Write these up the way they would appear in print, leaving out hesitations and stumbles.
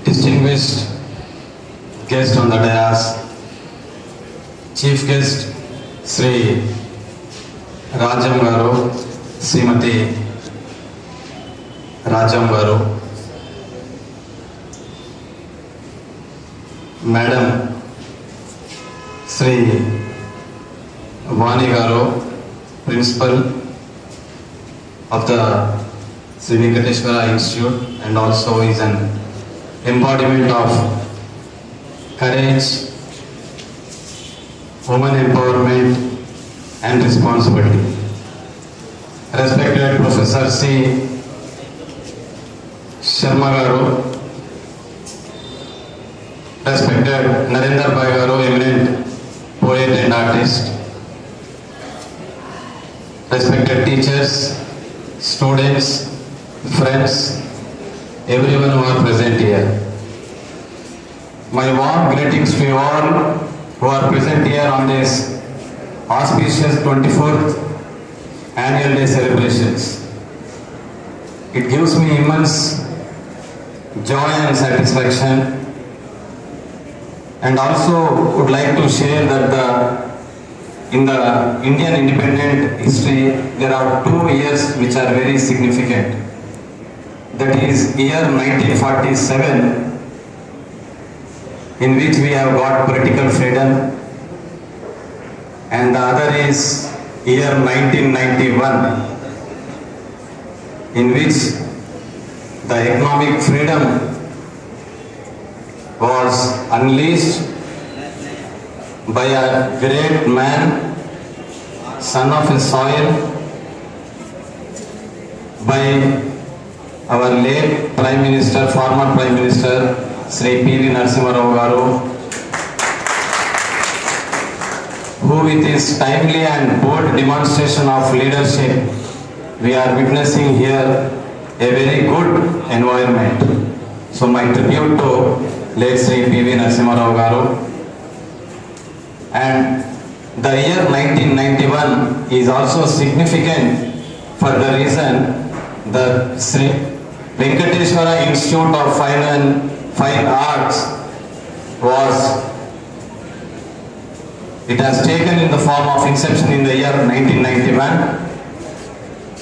distinguished guest on the dais, Chief Guest Sri Rajam Garu, Srimati Rajam Garu, Madam Sri Vani Garu, Principal of the Sri Venkateshwara Institute, and also is an embodiment of courage, women empowerment and responsibility. Respected Professor C. Sharma Garu, respected Narendra Bhai Garu, eminent poet and artist, respected teachers, students, friends, everyone who are present here. My warm greetings to you all who are present here on this auspicious 24th Annual Day celebrations. It gives me immense joy and satisfaction, and also would like to share that in the Indian independent history there are 2 years which are very significant. That is year 1947, in which we have got political freedom, and the other is year 1991, in which the economic freedom was unleashed by a great man, son of his soil, by our late Prime Minister, former Prime Minister, Sri P.V. Narasimha Rao Garu, who with his timely and bold demonstration of leadership, we are witnessing here a very good environment. So my tribute to late Sri P.V. Narasimha Rao Garu. And the year 1991 is also significant for the reason that Sri Venkateshwara Institute of Fine Arts has taken in the form of inception in the year 1991,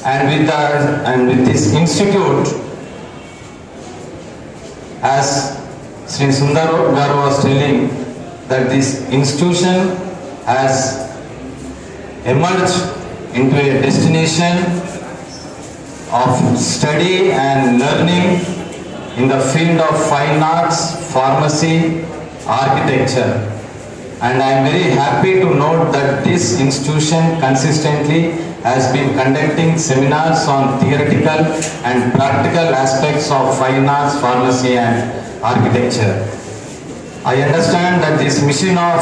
and with this institute, as Sri Sundar Garu was telling, that this institution has emerged into a destination of study and learning in the field of fine arts, pharmacy, architecture. And I am very happy to note that this institution consistently has been conducting seminars on theoretical and practical aspects of fine arts, pharmacy and architecture. I understand that this mission of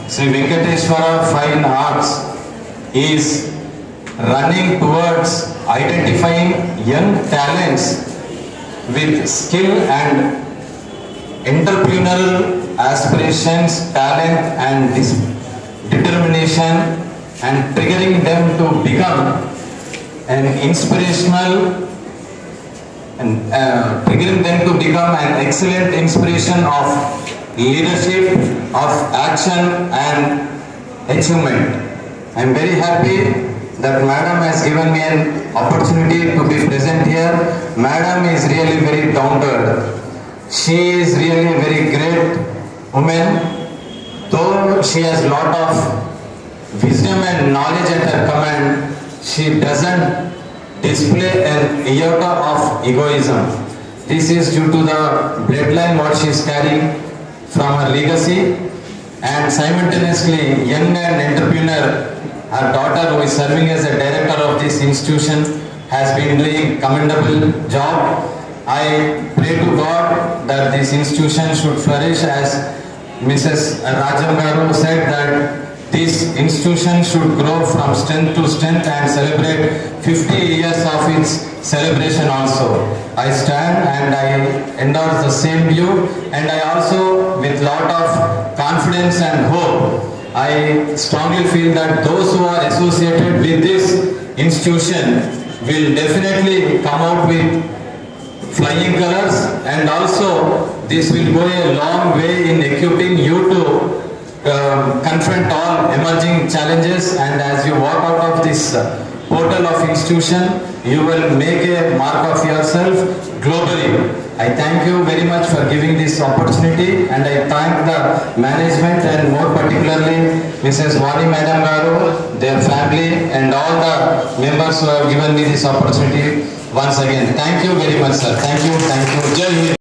Sri Venkateshwara Fine Arts is running towards identifying young talents with skill and entrepreneurial aspirations, talent and determination, and triggering them to become an inspirational and triggering them to become an excellent inspiration of leadership, of action and achievement. I am very happy that Madam has given me an opportunity to be present here. Madam is really very down to earth. She is really a very great woman. Though she has a lot of wisdom and knowledge at her command, she doesn't display an iota of egoism. This is due to the bloodline what she is carrying from her legacy, and simultaneously young and entrepreneur, her daughter who is serving as a director of this institution has been doing commendable job. I pray to God that this institution should flourish, as Mrs. Rajam Garu said, that this institution should grow from strength to strength and celebrate 50 years of its celebration also. I stand and I endorse the same view, and I also, with lot of confidence and hope, I strongly feel that those who are associated with this institution will definitely come out with flying colors, and also This will go a long way in equipping you to confront all emerging challenges, and as you walk out of this portal of institution, you will make a mark of yourself globally. I thank you very much for giving this opportunity, and I thank the management and more particularly Mrs. Vani Madam Garu, their family and all the members who have given me this opportunity once again. Thank you very much, sir. Thank you. Jai Hind.